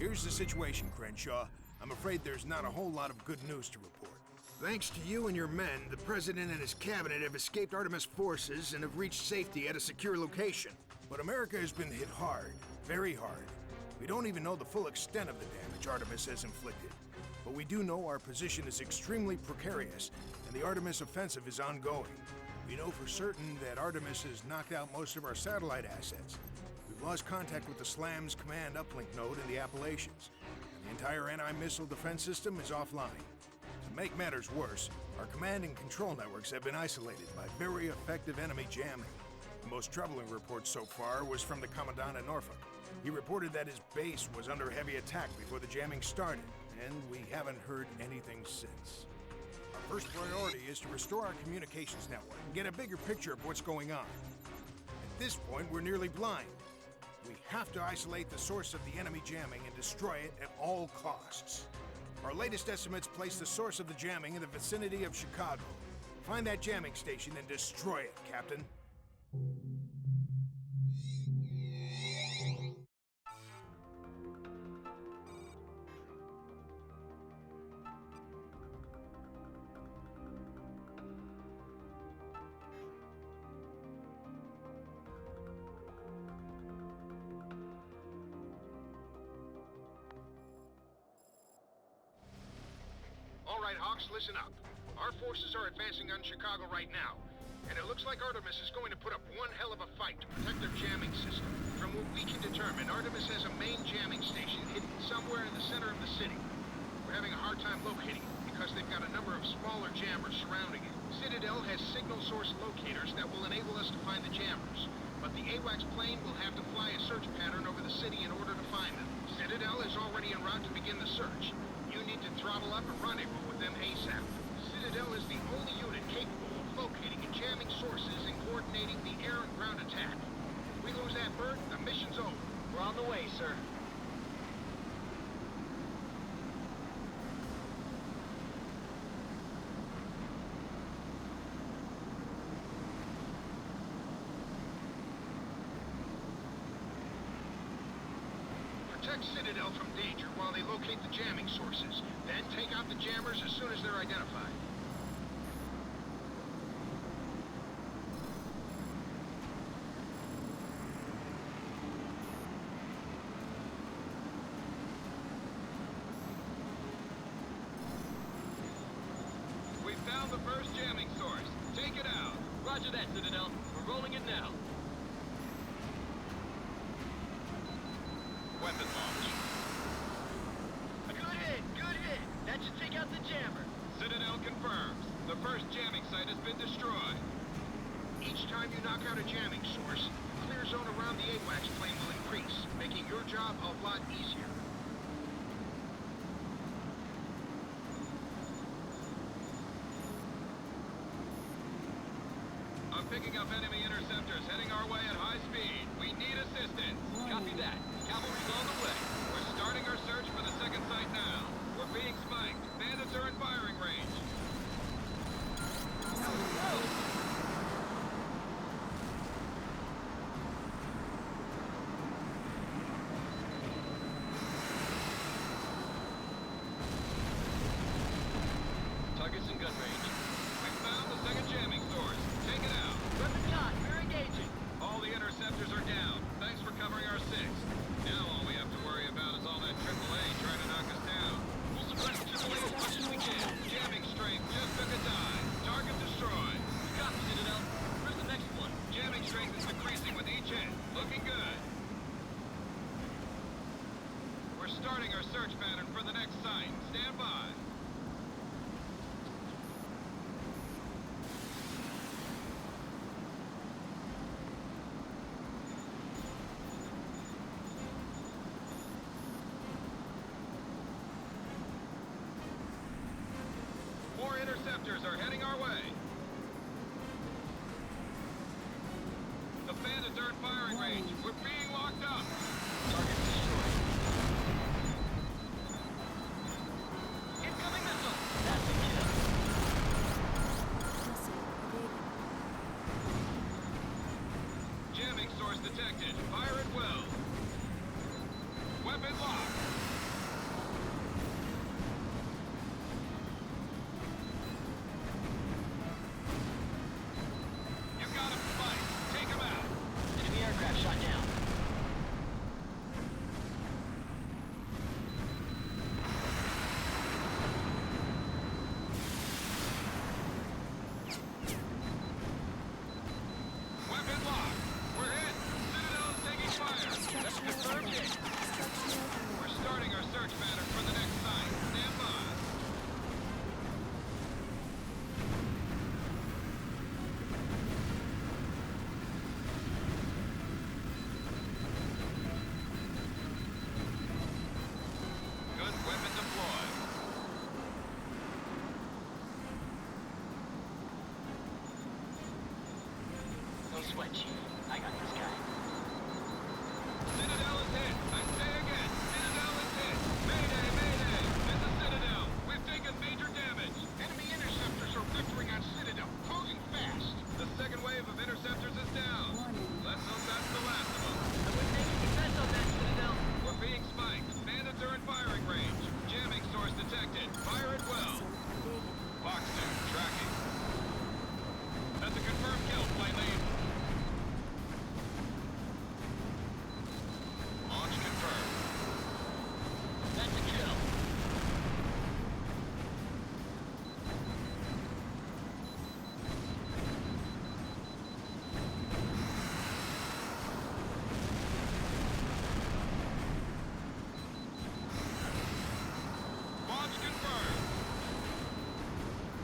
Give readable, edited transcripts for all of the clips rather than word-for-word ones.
Here's the situation, Crenshaw. I'm afraid there's not a whole lot of good news to report. Thanks to you and your men, the President and his cabinet have escaped Artemis forces and have reached safety at a secure location. But America has been hit hard, very hard. We don't even know the full extent of the damage Artemis has inflicted. But we do know our position is extremely precarious, and the Artemis offensive is ongoing. We know for certain that Artemis has knocked out most of our satellite assets. We've lost contact with the SLAM's command uplink node in the Appalachians, and the entire anti-missile defense system is offline. To make matters worse, our command and control networks have been isolated by very effective enemy jamming. The most troubling report so far was from the Commandant at Norfolk. He reported that his base was under heavy attack before the jamming started, and we haven't heard anything since. Our first priority is to restore our communications network and get a bigger picture of what's going on. At this point, we're nearly blind. We have to isolate the source of the enemy jamming and destroy it at all costs. Our latest estimates place the source of the jamming in the vicinity of Chicago. Find that jamming station and destroy it, Captain. All right, Hawks, listen up. Our forces are advancing on Chicago right now, and it looks like Artemis is going to put up one hell of a fight to protect their jamming system. From what we can determine, Artemis has a main jamming station hidden somewhere in the center of the city. We're having a hard time locating it because they've got a number of smaller jammers surrounding it. Citadel has signal source locators that will enable us to find the jammers, but the H.A.W.X plane will have to fly a search pattern over the city in order to find them. Citadel is already en route to begin the search. You need to throttle up and rendezvous with them ASAP. Citadel is the only unit capable of locating and jamming sources and coordinating the air and ground attack. If we lose that bird, the mission's over. We're on the way, sir. Protect Citadel from danger while they locate the jamming sources. Then take out the jammers as soon as they're identified. We found the first jamming source. Take it out. Roger that, Citadel. We're rolling it now. Weapon launch. Good hit! Good hit! That should take out the jammer. Citadel confirms. The first jamming site has been destroyed. Each time you knock out a jamming source, the clear zone around the H.A.W.X plane will increase, making your job a lot easier. I'm picking up enemy interceptors heading our way at high speed. We need assistance. Copy that. Cavalry's on the way. We're starting our search for the second site now. We're being spiked. Bandits are in firing range. Target's in gun range. We found the second jamming source. Take it out. Weapons hot. We're engaging. All the interceptors are down. Thanks for covering our six. Now all we have to worry about is all that AAA trying to knock us down. We'll suppress AAA as much as we can. Jamming strength just took a dive. Target destroyed. Copy, Citadel. Where's the next one? Jamming strength is decreasing with each hit. Looking good. We're starting our search pattern for the next site. Stand by. More interceptors are heading our way. The bandits are in firing range. We're being locked up. Target destroyed. Incoming missile! That's a kill. Jamming source detected. Fire at will. Weapon locked. sweat, Chief. I got this guy. Citadel is hit. I say again, Citadel is hit. Mayday, mayday. This is Citadel. We've taken major damage. Enemy interceptors are vectoring on Citadel, closing fast. The second wave of interceptors is down. Let's hope that's the last of them. I wouldn't make a defense on that, Citadel. We're being spiked. Bandits are in firing range. Jamming source detected. Fire at will. Boxer, tracking. That's a confirmed kill, flight lead. Launch confirmed. That's a kill. Launch confirmed.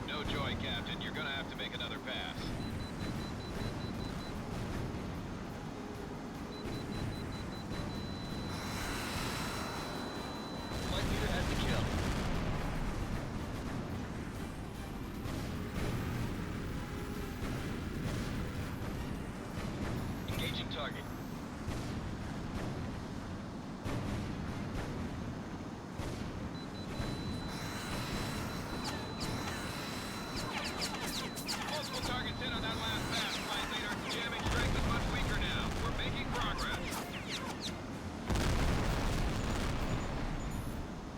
No joy, Captain. You're gonna have to make another pass. Flight leader has the kill. Engaging target. Multiple targets hit on that last pass, flight leader. Jamming strength is much weaker now. We're making progress.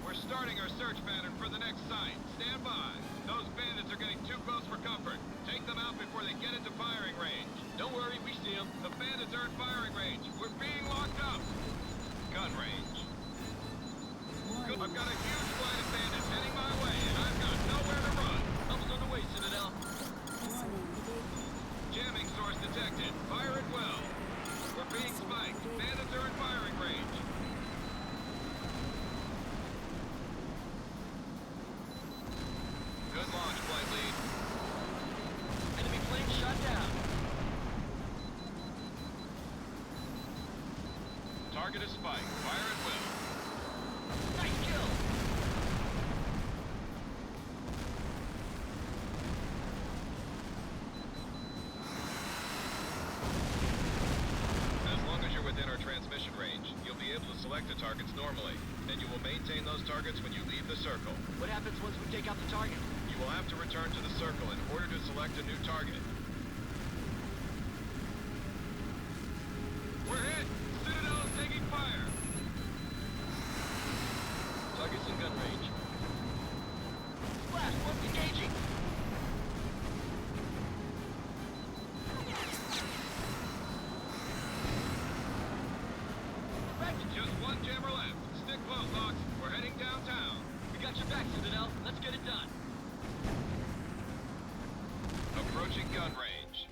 We're starting our search pattern for the next site. Stand by. Those bandits are getting too close for comfort. Take them out before they get into firing range. Don't worry, we see him. The bandits are in firing range. We're being locked up. Gun range. Good. I've got a huge flight of bandits heading my way, and I've got nowhere to run. Help's on the way, Citadel. Jamming source detected. Fire at will. We're being spiked. Bandits are in firing range. Good launch, flight lead. Enemy plane shot down. Target is spiked. Fire at will. Nice kill. As long as you're within our transmission range, you'll be able to select the targets normally, and you will maintain those targets when you leave the circle. What happens once we take out the target? You will have to return to the circle in order to select a new target. We're hit! Citadel is taking fire! Target's in gun range. Blast, one's engaging. Just one jammer left. Stick close, Hawks. We're heading downtown. We got your back, Citadel. Let's get it done. Approaching gun range.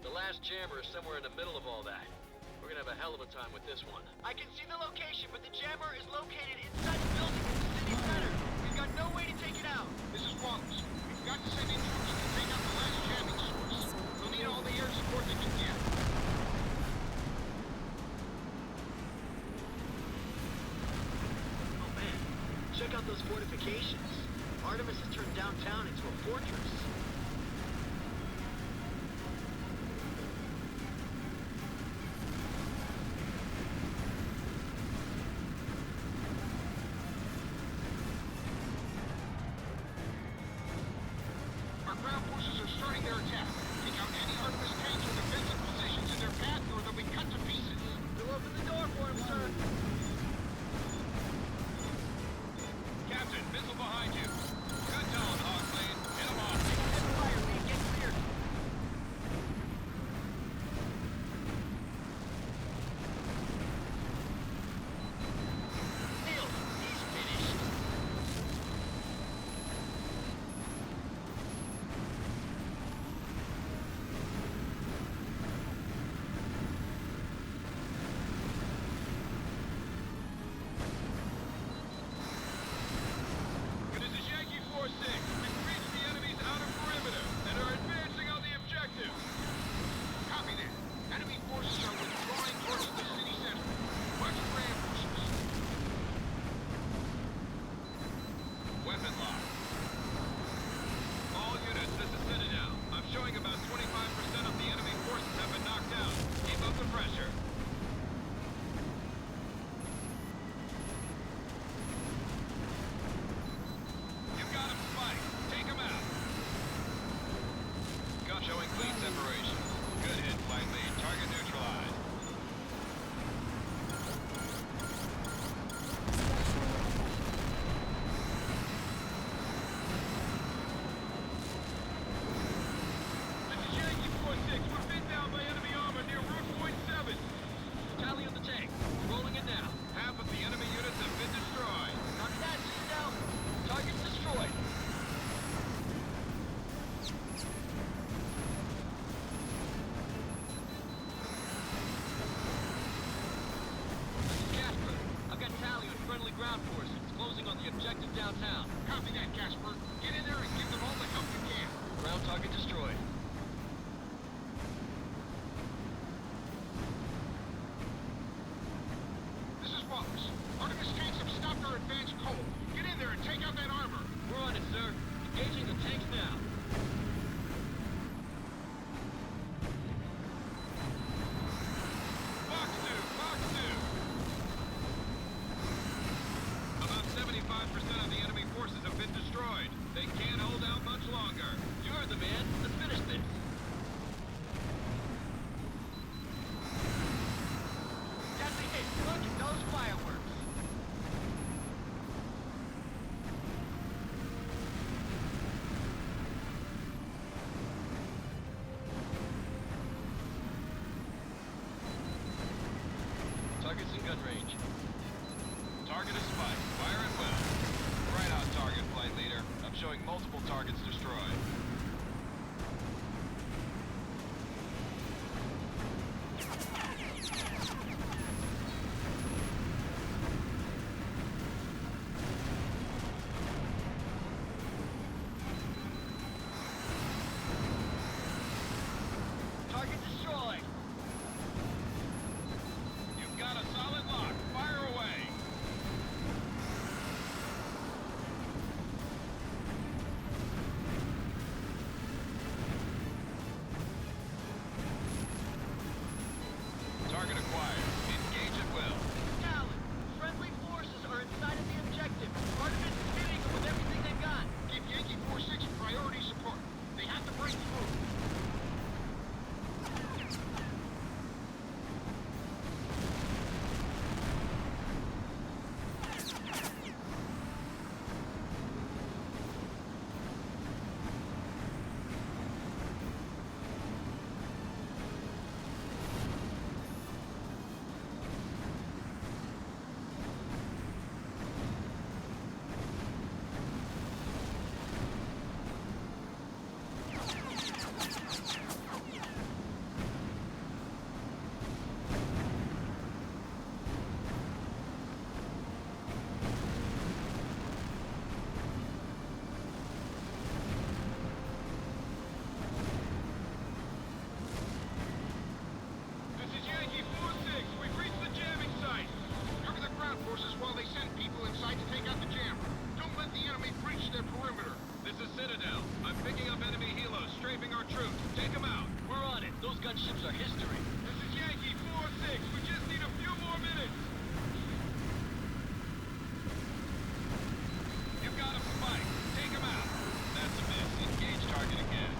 The last jammer is somewhere in the middle of all that. We're gonna have a hell of a time with this one. I can see the location, but the jammer is located inside the building in the city center. We've got no way to take it out. This is Wallace. We've got to send in troops to take out the last jamming source. We'll need all the air support they can get. Oh man, check out those fortifications. Artemis has turned downtown into a fortress. Our ground forces are starting their attack. Take out any Artemis tanks or defensive positions in their path, or they'll be cut to pieces. We'll open the door for him, sir. Captain, missile behind you. Good tone, Hawk Lane. Hit him off. Head fire, man. Get clear. Neil, he's finished. Good as a Copy that, Casper. Get in there and give them all the help you can. Ground target destroyed. This is Wallace. Artemis tanks have stopped our advanced coal. Get in there and take out that armor. We're on it, sir. Engaging the tanks now. Fox 2! About 75% of the enemy forces have been destroyed. They can't hold out much longer. You heard the man. Let's finish this. That's a hit. Look at those fireworks. Target's in gun range. Target is spiked. Fire at will. Right on target, flight leader. I'm showing multiple targets destroyed. Target destroyed. You've got a solid lock. Fire away. Target acquired. Engage at will. Talon, friendly forces are inside of the objective. Artemis is hitting them with everything they've got. Give Yankee 4-6 priority support. They have to break through. This is Yankee 4-6. We've reached the jamming site. Cover the ground forces while they send people inside to take out the jammer. Don't let the enemy breach their perimeter. This is Citadel. I'm picking up enemy helos strafing our troops. Take them out. We're on it. Those gunships are history. This is Yankee 4-6. We just need a few more minutes. You've got a spike. Take them out. That's a miss. Engage target again.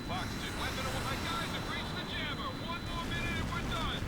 Fox 2, weapon away. My guys have reached the jammer. One more minute and we're done.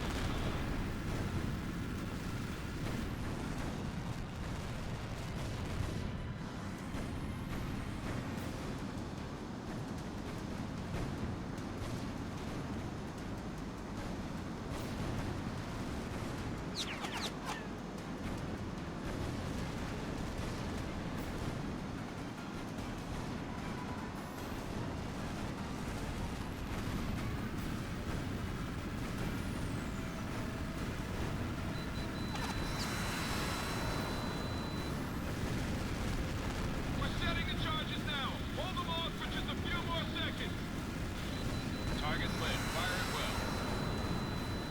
We're setting the charges now. Hold them off for just a few more seconds. Target lit. Fire at will.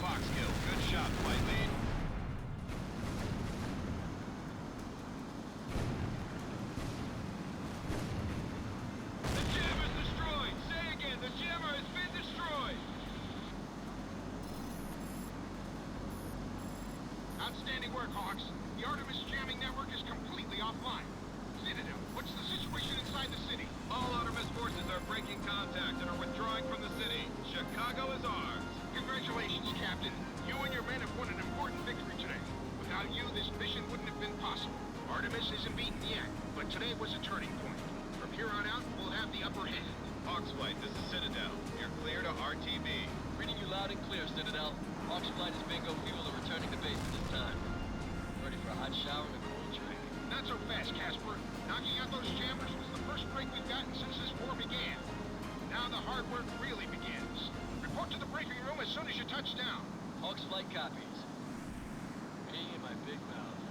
Foxkill, good shot, flight lead. The jammer's destroyed. Say again, the jammer has been destroyed. Outstanding work, Hawks. The Artemis jamming network is completely offline. Citadel, what's the situation inside the city? All Artemis forces are breaking contact and are withdrawing from the city. Chicago is ours. Congratulations, Captain. You and your men have won an important victory today. Without you, this mission isn't beaten yet, but today was a turning point. From here on out, we'll have the upper hand. Hawks Flight, this is Citadel. You're clear to RTB. Reading you loud and clear, Citadel. Hawks Flight is Bingo Fuel are returning to base at this time. Ready for a hot shower and a cool drink. Not so fast, Casper. Knocking out those jammers was the first break we've gotten since this war began. Now the hard work really begins. Report to the briefing room as soon as you touch down. Hawks Flight copies. Me and my big mouth.